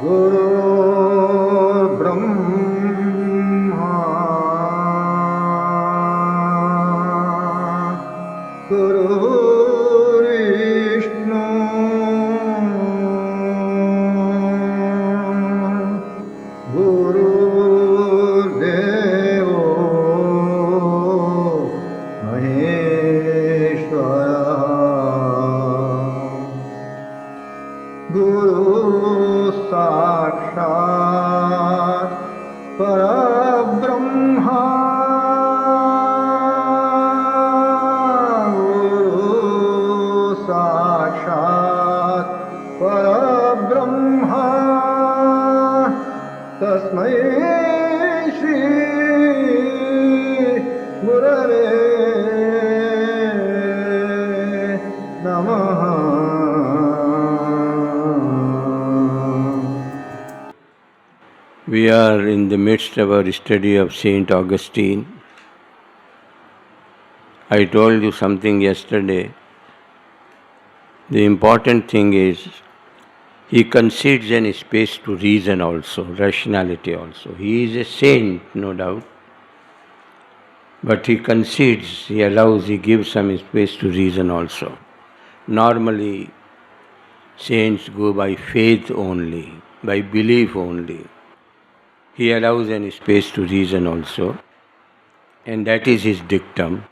गुरुर्ब्रह्मा गुरुर्विष्णु गुरुर्देवो महेश्वरः गुरु साक्षात् परब्रह्मा गुरु साक्षात् परब्रह्मा तस्मै श्री गुरवे नमः। We are in the midst of our study of Saint Augustine. I told you something yesterday. The important thing is he concedes any space to reason also, rationality also. He is a saint, no doubt. But he concedes, he allows, he gives some space to reason also. Normally, saints go by faith only, by belief only. He allows any space to reason also, and that is his dictum.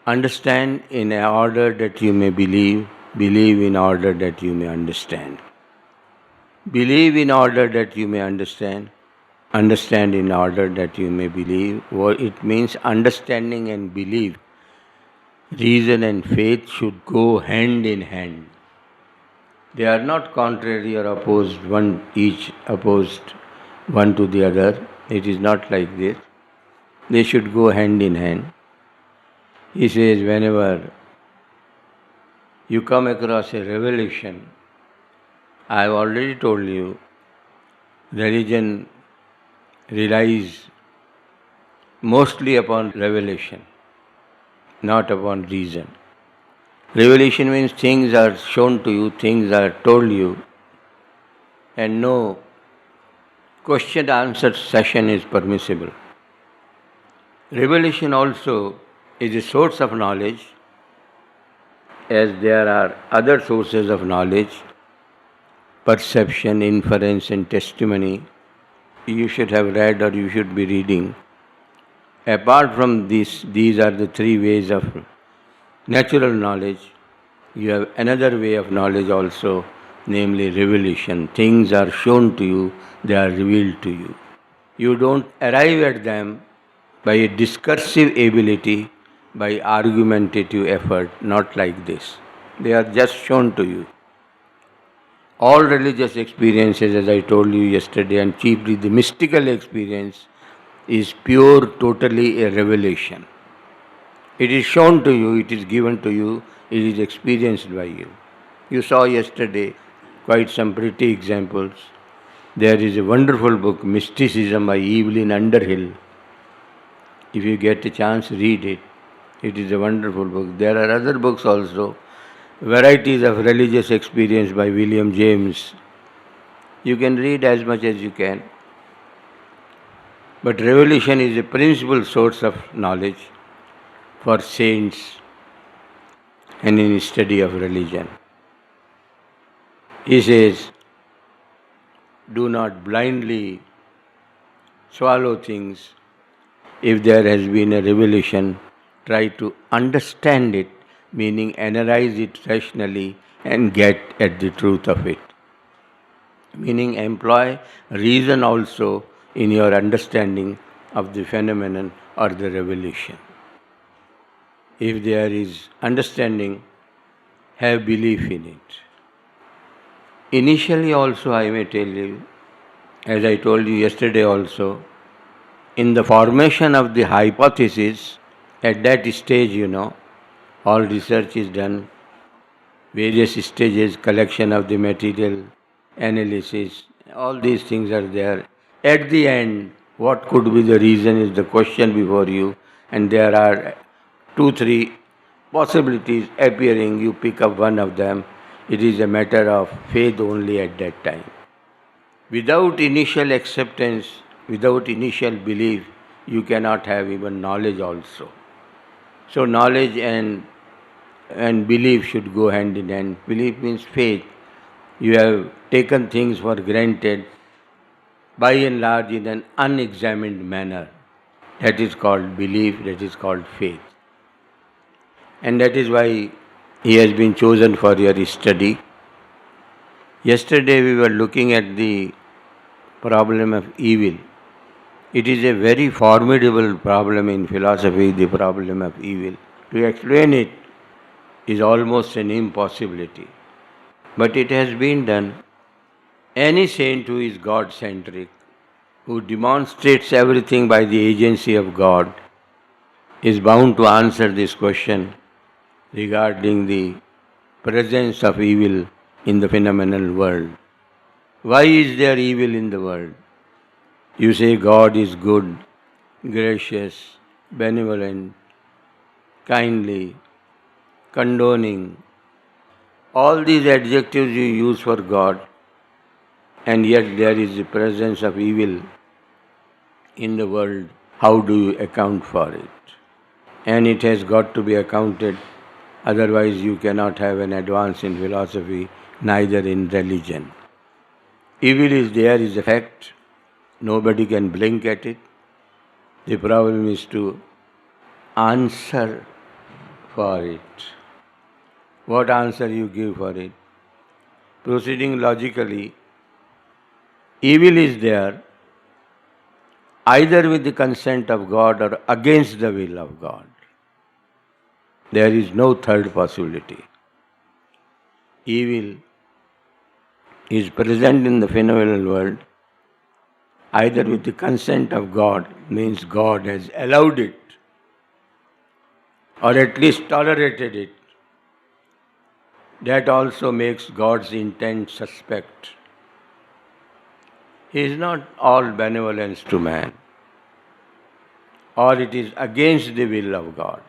Understand in order that you may believe, believe in order that you may understand. Believe in order that you may understand in order that you may believe. What it means, understanding and belief, reason and faith should go hand in hand. They are not contrary or opposed, each opposed one to the other. It is not like this. They should go hand in hand. He says, whenever you come across a revelation, I have already told you, religion relies mostly upon revelation, not upon reason. Revelation means things are shown to you, things are told you, and no question-answer session is permissible. Revelation also is a source of knowledge, as there are other sources of knowledge, perception, inference and testimony. You should have read or you should be reading. Apart from this, these are the three ways of natural knowledge. You have another way of knowledge also, namely revelation. Things are shown to you, they are revealed to you. You don't arrive at them by a discursive ability, by argumentative effort, not like this. They are just shown to you. All religious experiences, as I told you yesterday, and chiefly the mystical experience, is pure, totally a revelation. It is shown to you, it is given to you, it is experienced by you. You saw yesterday quite some pretty examples. There is a wonderful book, Mysticism by Evelyn Underhill. If you get a chance, read it. It is a wonderful book. There are other books also, Varieties of Religious Experience by William James. You can read as much as you can. But revelation is a principal source of knowledge for saints and in study of religion. He says, do not blindly swallow things. If there has been a revelation, try to understand it, meaning analyze it rationally and get at the truth of it. Meaning employ reason also in your understanding of the phenomenon or the revelation. If there is understanding, have belief in it. Initially also, I may tell you, as I told you yesterday also, in the formation of the hypothesis, at that stage, all research is done, various stages, collection of the material, analysis, all these things are there. At the end, what could be the reason is the question before you, and there are 2-3 possibilities appearing. You pick up one of them. It is a matter of faith only at that time. Without initial acceptance, without initial belief, you cannot have even knowledge also. So knowledge and belief should go hand in hand. Belief means faith. You have taken things for granted by and large in an unexamined manner. That is called belief, that is called faith. And that is why he has been chosen for your study. Yesterday we were looking at the problem of evil. It is a very formidable problem in philosophy, the problem of evil. To explain it is almost an impossibility. But it has been done. Any saint who is God centric, who demonstrates everything by the agency of God, is bound to answer this question regarding the presence of evil in the phenomenal world. Why is there evil in the world? You say God is good, gracious, benevolent, kindly, condoning. All these adjectives you use for God, and yet there is the presence of evil in the world. How do you account for it? And it has got to be accounted, otherwise you cannot have an advance in philosophy, neither in religion. Evil is there, is a fact. Nobody can blink at it. The problem is to answer for it. What answer you give for it? Proceeding logically, evil is there either with the consent of God or against the will of God. There is no third possibility. Evil is present in the phenomenal world either with the consent of God, means God has allowed it, or at least tolerated it. That also makes God's intent suspect. He is not all benevolence to man, or it is against the will of God.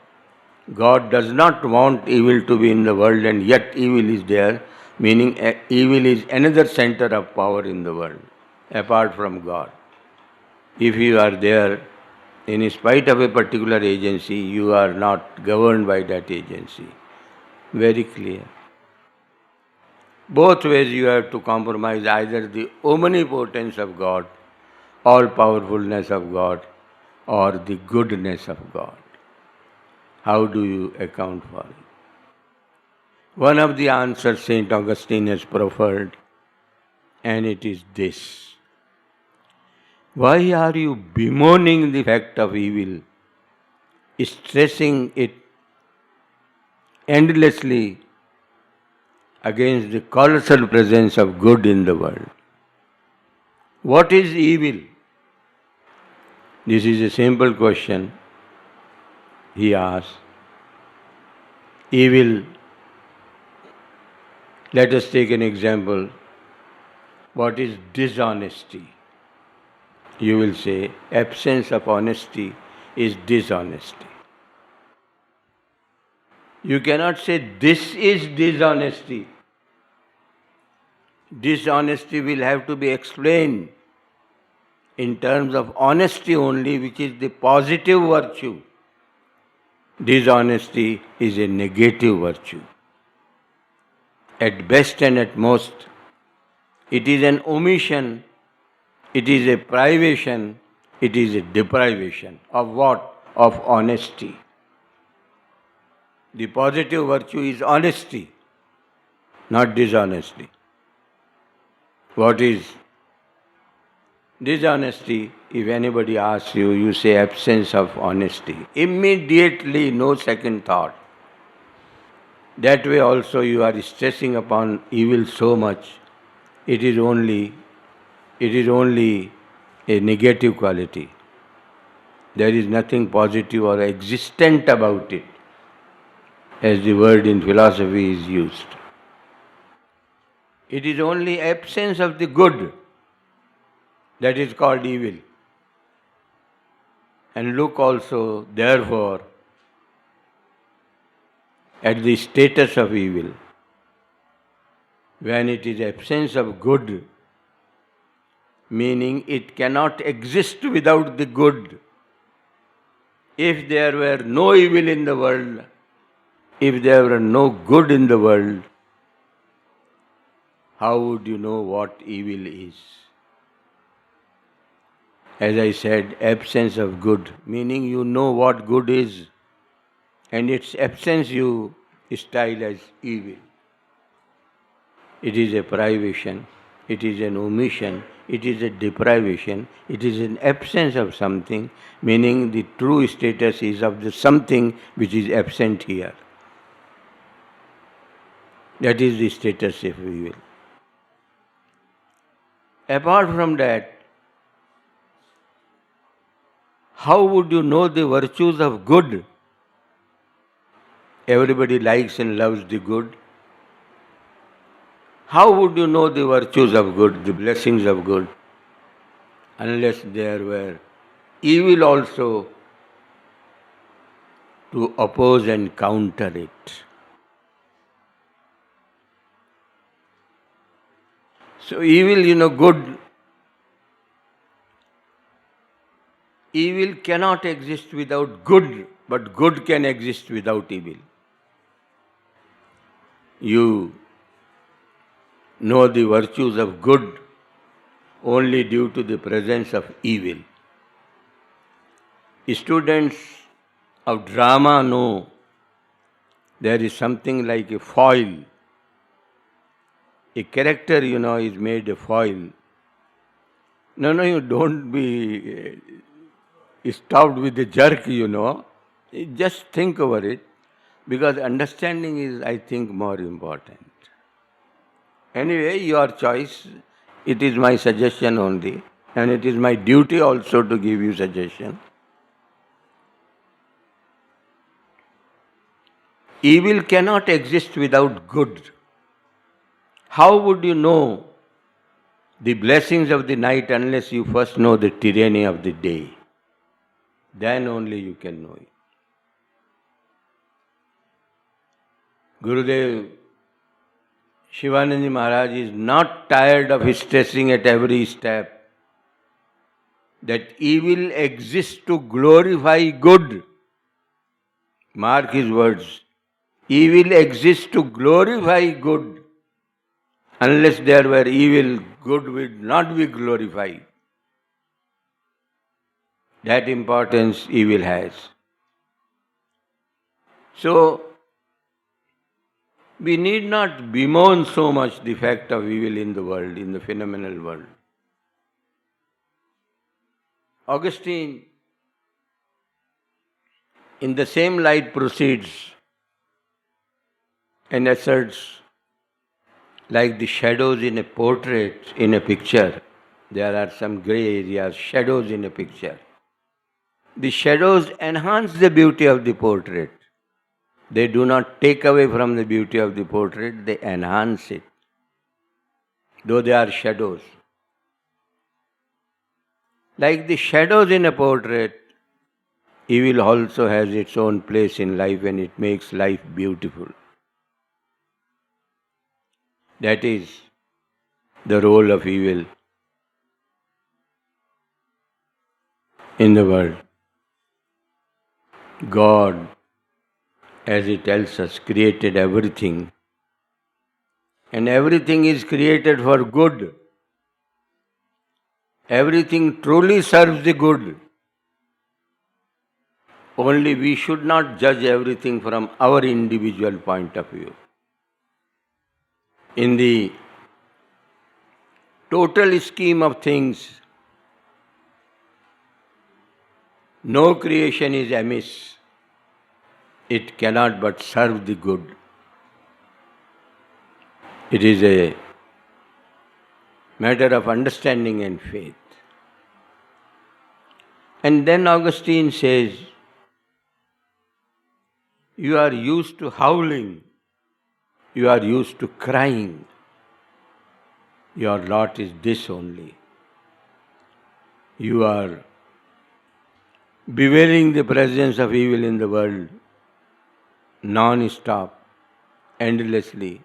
God does not want evil to be in the world, and yet evil is there, meaning evil is another center of power in the world, apart from God. If you are there, in spite of a particular agency, you are not governed by that agency. Very clear. Both ways you have to compromise either the omnipotence of God, all powerfulness of God, or the goodness of God. How do you account for it? One of the answers St. Augustine has proffered, and it is this. Why are you bemoaning the fact of evil, stressing it endlessly against the colossal presence of good in the world? What is evil? This is a simple question he asks. Evil, let us take an example. What is dishonesty? You will say, absence of honesty is dishonesty. You cannot say, this is dishonesty. Dishonesty will have to be explained in terms of honesty only, which is the positive virtue. Dishonesty is a negative virtue. At best and at most, it is an omission, it is a privation, it is a deprivation. Of what? Of honesty. The positive virtue is honesty, not dishonesty. What is dishonesty? If anybody asks you, you say absence of honesty. Immediately, no second thought. That way also you are stressing upon evil so much. It is only a negative quality. There is nothing positive or existent about it, as the word in philosophy is used. It is only absence of the good that is called evil. And look also, therefore, at the status of evil. When it is absence of good, meaning it cannot exist without the good. If there were no evil in the world, if there were no good in the world, how would you know what evil is? As I said, absence of good, meaning you know what good is, and its absence you style as evil. It is a privation, it is an omission, it is a deprivation, it is an absence of something, meaning the true status is of the something which is absent here. That is the status of evil. Apart from that, how would you know the virtues of good? Everybody likes and loves the good. How would you know the virtues of good, the blessings of good, unless there were evil also to oppose and counter it? So evil, good. Evil cannot exist without good, but good can exist without evil. You know the virtues of good only due to the presence of evil. Students of drama know there is something like a foil. A character, is made a foil. No, you don't be stopped with a jerk, Just think over it, because understanding is, I think, more important. Anyway, your choice. It is my suggestion only, and it is my duty also to give you suggestion. Evil cannot exist without good. How would you know the blessings of the night unless you first know the tyranny of the day? Then only you can know it. Gurudev Shivanandi Maharaj is not tired of stressing at every step that evil exists to glorify good. Mark his words. Evil exists to glorify good. Unless there were evil, good would not be glorified. That importance evil has. So, we need not bemoan so much the fact of evil in the world, in the phenomenal world. Augustine, in the same light, proceeds and asserts, like the shadows in a portrait, in a picture, there are some grey areas, shadows in a picture. The shadows enhance the beauty of the portrait. They do not take away from the beauty of the portrait, they enhance it, though they are shadows. Like the shadows in a portrait, evil also has its own place in life and it makes life beautiful. That is the role of evil in the world. God, as He tells us, created everything, and everything is created for good. Everything truly serves the good. Only we should not judge everything from our individual point of view. In the total scheme of things, no creation is amiss. It cannot but serve the good. It is a matter of understanding and faith. And then Augustine says, you are used to howling, you are used to crying. Your lot is this only. You are bewailing the presence of evil in the world non-stop, endlessly.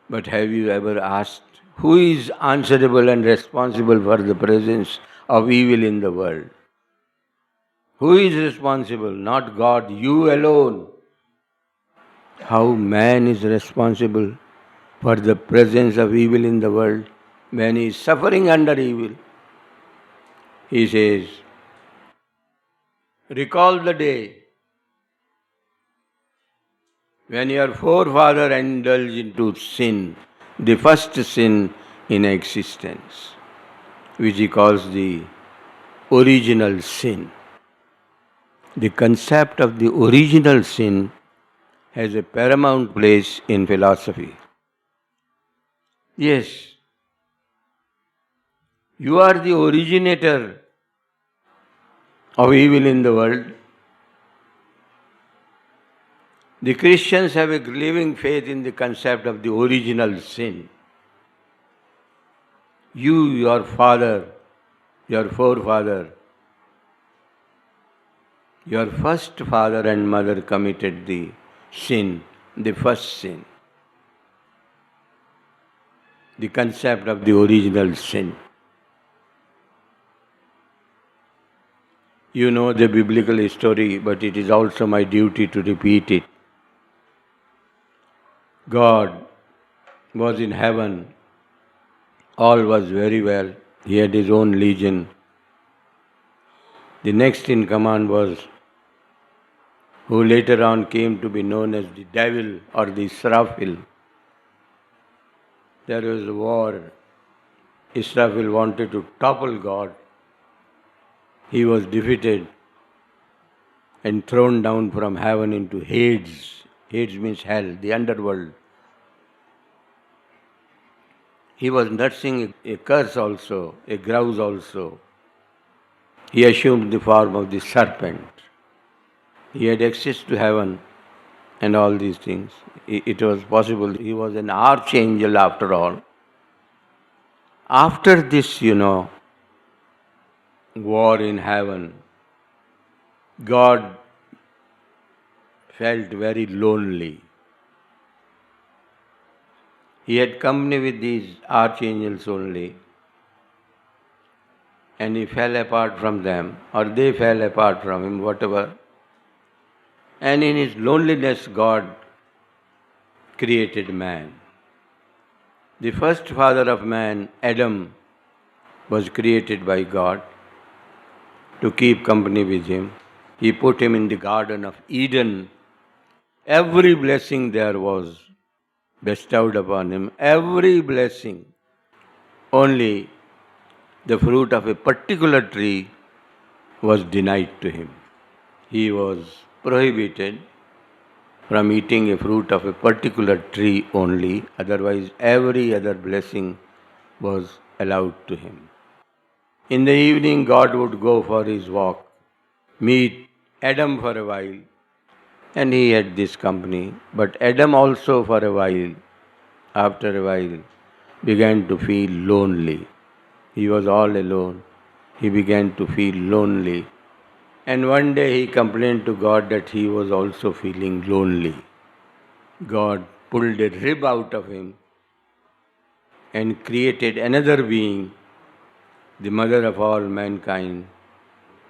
But have you ever asked Who is answerable and responsible for the presence of evil in the world? Who is responsible? Not God, you alone. How man is responsible for the presence of evil in the world when he is suffering under evil? He says, recall the day when your forefather indulged into sin, the first sin in existence, which he calls the original sin. The concept of the original sin has a paramount place in philosophy. Yes, you are the originator of evil in the world. The Christians have a living faith in the concept of the original sin. You, your father, your forefather, your first father and mother committed the sin, the first sin. The concept of the original sin. You know the biblical story, but it is also my duty to repeat it. God was in heaven, all was very well, he had his own legion. The next in command was, who later on came to be known as the devil or the Israfil. There was a war. Israfil wanted to topple God. He was defeated and thrown down from heaven into Hades. Hades means hell, the underworld. He was nursing a curse also, a grouse also. He assumed the form of the serpent. He had access to heaven and all these things. It was possible. He was an archangel after all. After this, war in heaven, God felt very lonely. He had company with these archangels only, and he fell apart from them, or they fell apart from him, whatever. And in his loneliness, God created man. The first father of man, Adam, was created by God to keep company with him. He put him in the Garden of Eden. Every blessing there was bestowed upon him, every blessing. Only the fruit of a particular tree was denied to him. He was prohibited from eating a fruit of a particular tree only, otherwise every other blessing was allowed to him. In the evening, God would go for his walk, meet Adam for a while, and he had this company. But Adam also for a while, after a while, began to feel lonely. He was all alone. He began to feel lonely. And one day he complained to God that he was also feeling lonely. God pulled a rib out of him and created another being, the mother of all mankind,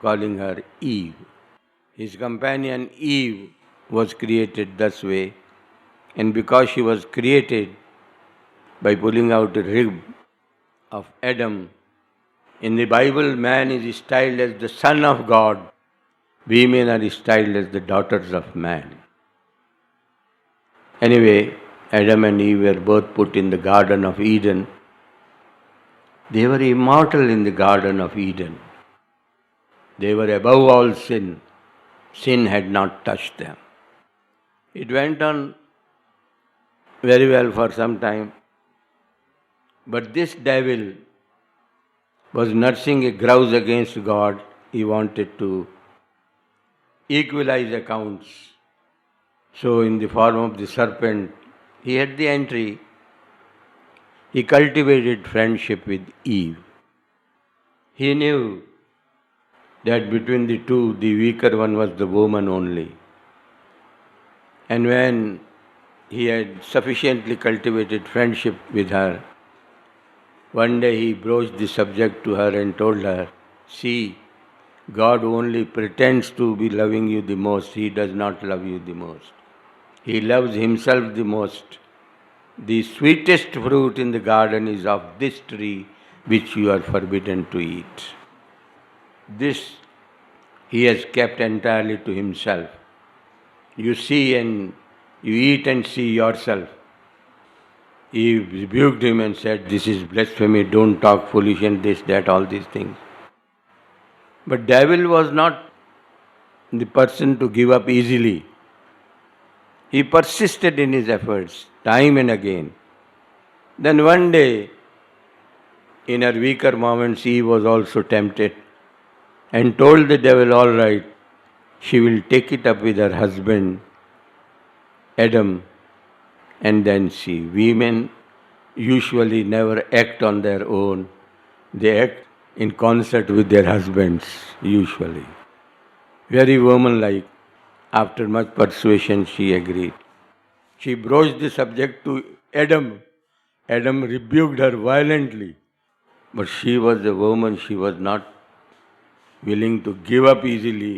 calling her Eve. His companion Eve was created thus way, and because she was created by pulling out a rib of Adam, in the Bible man is styled as the son of God, women are styled as the daughters of man. Anyway, Adam and Eve were both put in the Garden of Eden. They were immortal in the Garden of Eden. They were above all sin. Sin had not touched them. It went on very well for some time. But this devil was nursing a grudge against God. He wanted to equalize accounts. So in the form of the serpent, he had the entry. He cultivated friendship with Eve. He knew that between the two, the weaker one was the woman only. And when he had sufficiently cultivated friendship with her, One day he broached the subject to her and told her, "See, God only pretends to be loving you the most. He does not love you the most. He loves himself the most. The sweetest fruit in the garden is of this tree which you are forbidden to eat. This he has kept entirely to himself. You see and you eat and see yourself." He rebuked him and said, "This is blasphemy, don't talk foolish and this, that, all these things." But devil was not the person to give up easily. He persisted in his efforts time and again. Then one day, in her weaker moments, Eve was also tempted and told the devil, "All right, she will take it up with her husband, Adam, and then see." Women usually never act on their own, they act in concert with their husbands, usually. Very woman-like. After much persuasion, she agreed. She broached the subject to Adam. Adam rebuked her violently. But she was a woman, she was not willing to give up easily.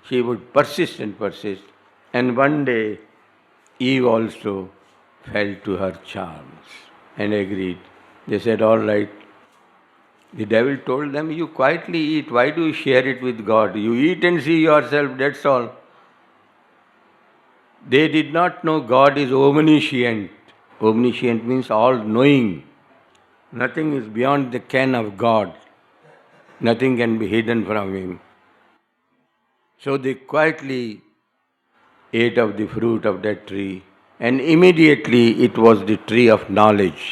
She would persist and persist. And one day, Eve also fell to her charms and agreed. They said, "All right." The devil told them, "You quietly eat. Why do you share it with God? You eat and see yourself, that's all." They did not know God is omniscient. Omniscient means all knowing. Nothing is beyond the ken of God. Nothing can be hidden from Him. So they quietly ate of the fruit of that tree, and immediately it was the tree of knowledge.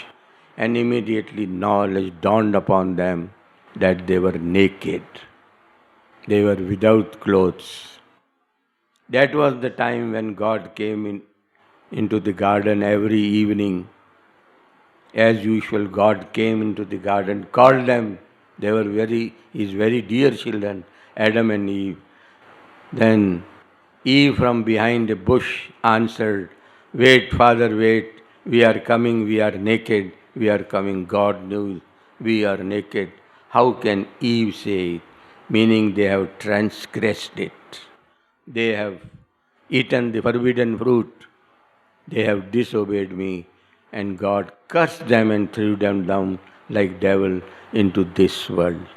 And immediately knowledge dawned upon them that they were naked. They were without clothes. That was the time when God came into the garden every evening. As usual, God came into the garden, called them. They were His very dear children, Adam and Eve. Then Eve from behind a bush answered, "Wait, Father, wait. We are coming, we are naked. We are coming." God knew we are naked. How can Eve say it? Meaning they have transgressed it. They have eaten the forbidden fruit. They have disobeyed me. And God cursed them and threw them down like devil into this world.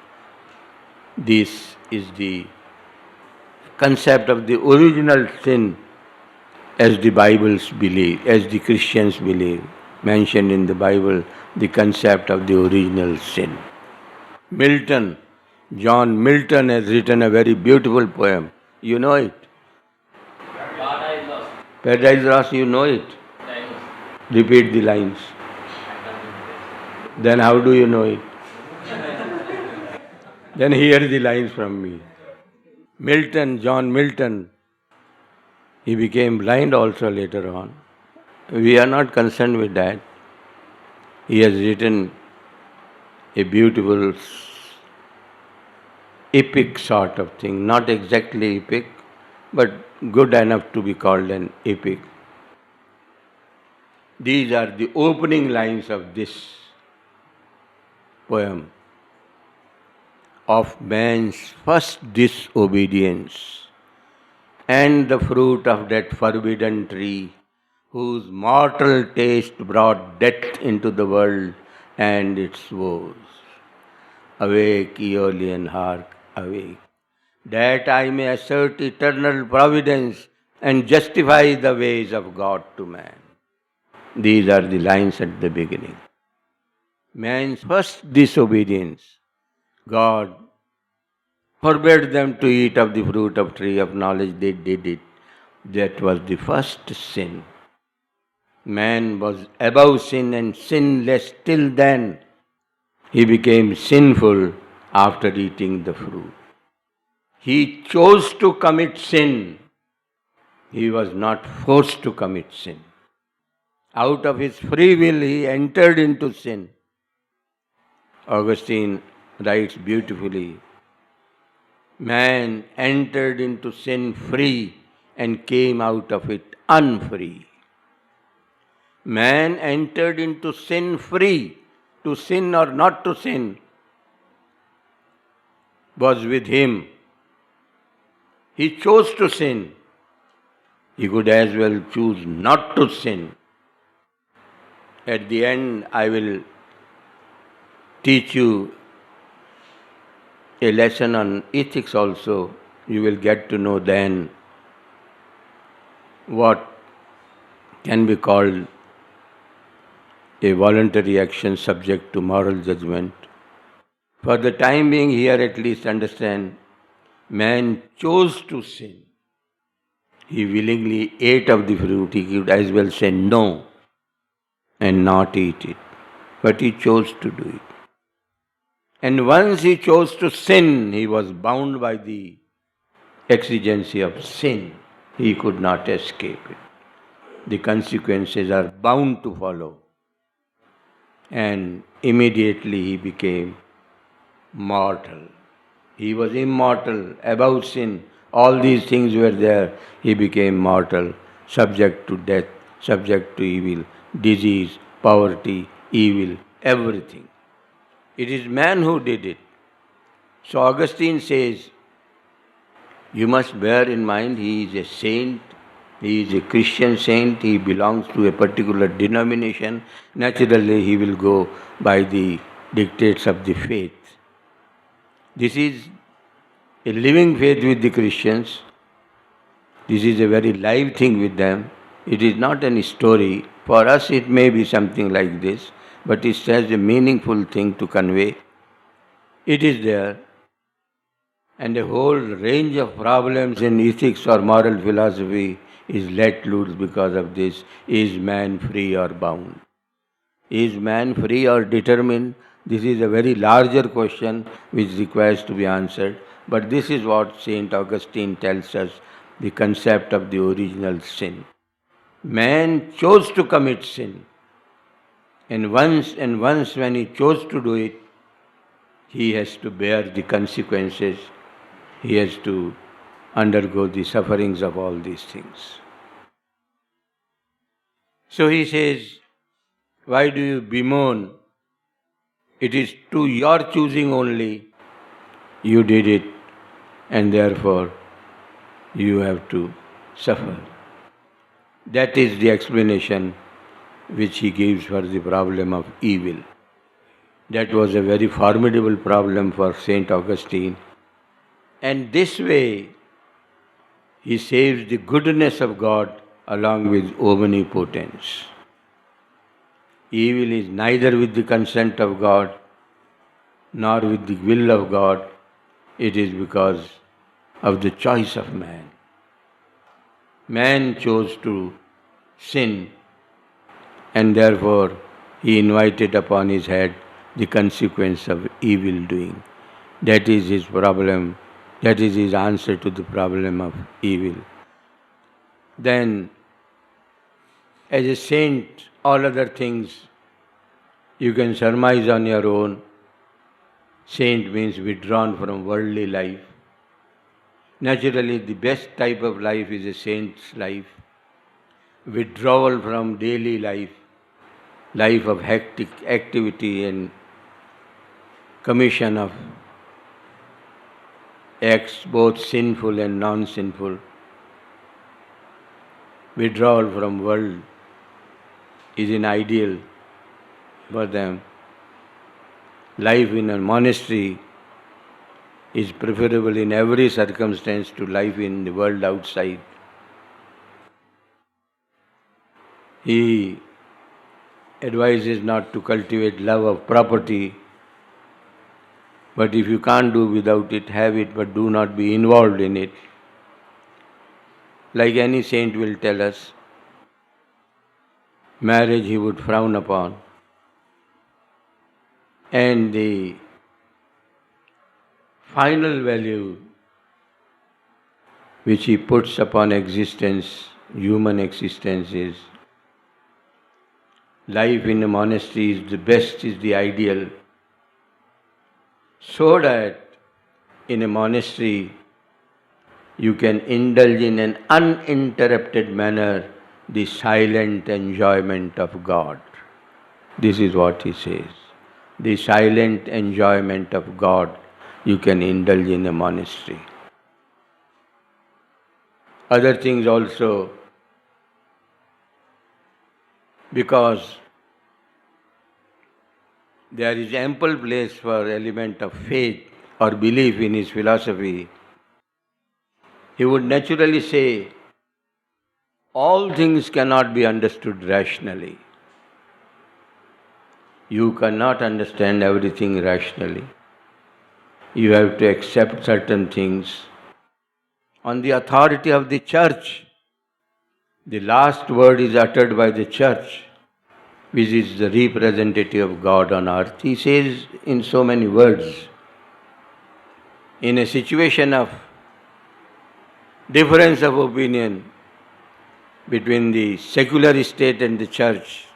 This is the concept of the original sin as the Bibles believe, as the Christians believe. Mentioned in the Bible, the concept of the original sin. Milton, John Milton has written a very beautiful poem. You know it. Paradise Lost, you know it. Repeat the lines. Then how do you know it? Then hear the lines from me. Milton, John Milton, he became blind also later on. We are not concerned with that. He has written a beautiful epic sort of thing, not exactly epic, but good enough to be called an epic. These are the opening lines of this poem. Of man's first disobedience and the fruit of that forbidden tree, whose mortal taste brought death into the world and its woes. Awake, Aeolian, hark, awake, that I may assert eternal providence and justify the ways of God to man. These are the lines at the beginning. Man's first disobedience, God forbade them to eat of the fruit of tree of knowledge. They did it. That was the first sin. Man was above sin and sinless till then. He became sinful after eating the fruit. He chose to commit sin. He was not forced to commit sin. Out of his free will, he entered into sin. Augustine writes beautifully, man entered into sin free and came out of it unfree. Man entered into sin free to sin or not to sin was with him. He chose to sin. He could as well choose not to sin. At the end, I will teach you a lesson on ethics also. You will get to know then what can be called a voluntary action subject to moral judgment. For the time being, here at least understand, man chose to sin. He willingly ate of the fruit. He could as well say no and not eat it. But he chose to do it. And once he chose to sin, he was bound by the exigency of sin. He could not escape it. The consequences are bound to follow. And immediately he became mortal. He was immortal, above sin. All these things were there. He became mortal, subject to death, subject to evil, disease, poverty, evil, everything. It is man who did it. So Augustine says, you must bear in mind he is a saint, he is a Christian saint, he belongs to a particular denomination. Naturally, he will go by the dictates of the faith. This is a living faith with the Christians. This is a very live thing with them. It is not any story. For us, it may be something like this, but it has a meaningful thing to convey. It is there. And a whole range of problems in ethics or moral philosophy is let loose because of this. Is man free or bound? Is man free or determined? This is a very larger question which requires to be answered. But this is what Saint Augustine tells us, the concept of the original sin. Man chose to commit sin. And once when he chose to do it, he has to bear the consequences. He has to undergo the sufferings of all these things. So he says, why do you bemoan? It is to your choosing only. You did it, and therefore you have to suffer. That is the explanation which he gives for the problem of evil. That was a very formidable problem for Saint Augustine. And this way, he saves the goodness of God along with omnipotence. Evil is neither with the consent of God nor with the will of God. It is because of the choice of man. Man chose to sin, and therefore he invited upon his head the consequence of evil doing. That is his problem. That is his answer to the problem of evil. Then, as a saint, all other things you can surmise on your own. Saint means withdrawn from worldly life. Naturally, the best type of life is a saint's life. Withdrawal from daily life, life of hectic activity and commission of acts both sinful and non-sinful. Withdrawal from world is an ideal for them. Life in a monastery is preferable in every circumstance to life in the world outside. He advises not to cultivate love of property, but if you can't do without it, have it, but do not be involved in it. Like any saint will tell us, marriage he would frown upon. And the final value which he puts upon existence, human existence, is life in a monastery is the best, is the ideal, so that in a monastery you can indulge in an uninterrupted manner the silent enjoyment of God. This is what he says. the silent enjoyment of God you can indulge in a monastery. Other things also, because there is ample place for element of faith or belief in his philosophy, he would naturally say, all things cannot be understood rationally. You cannot understand everything rationally. You have to accept certain things on the authority of the church. The last word is uttered by the church, which is the representative of God on earth. He says in so many words, in a situation of difference of opinion between the secular state and the church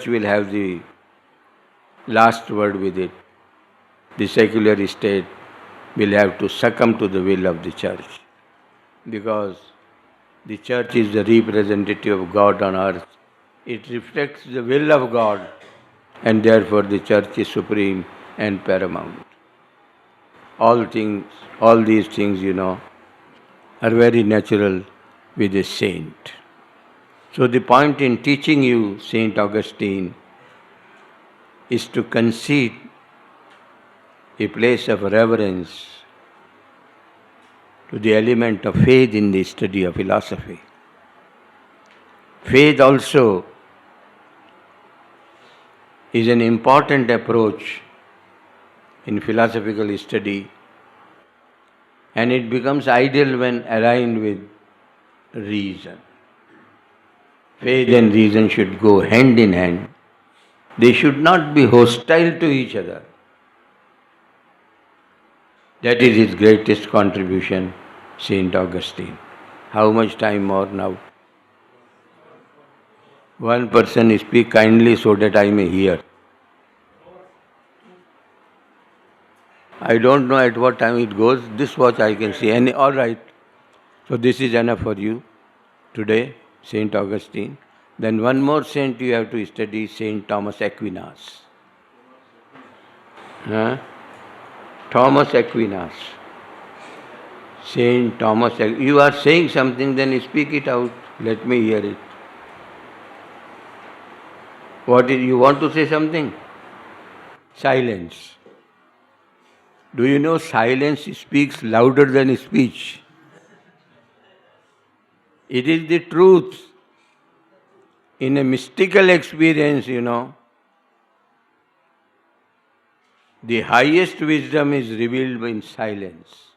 will have the last word with it. The secular state will have to succumb to the will of the church, because the church is the representative of God on earth. It reflects the will of God, and therefore the church is supreme and paramount. All these things, are very natural with a saint. So the point in teaching you Saint Augustine is to concede a place of reverence to the element of faith in the study of philosophy. Faith also is an important approach in philosophical study, and it becomes ideal when aligned with reason. Faith and reason should go hand in hand. They should not be hostile to each other. That is his greatest contribution, Saint Augustine. How much time more now? One person speak kindly so that I may hear. I don't know at what time it goes. This watch I can see. And all right. So this is enough for you today, Saint Augustine. Then one more saint you have to study, Saint Thomas Aquinas. Thomas Aquinas. Saint Thomas Aquinas. You are saying something, then speak it out. Let me hear it. What is, you want to say something? Silence. Do you know silence speaks louder than speech? It is the truth. In a mystical experience, the highest wisdom is revealed in silence.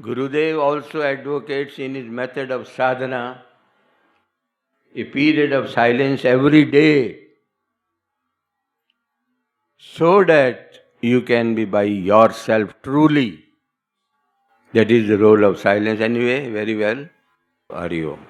Gurudev also advocates in his method of sadhana a period of silence every day, so that you can be by yourself truly. That is the role of silence. Anyway, very well. Hari Om.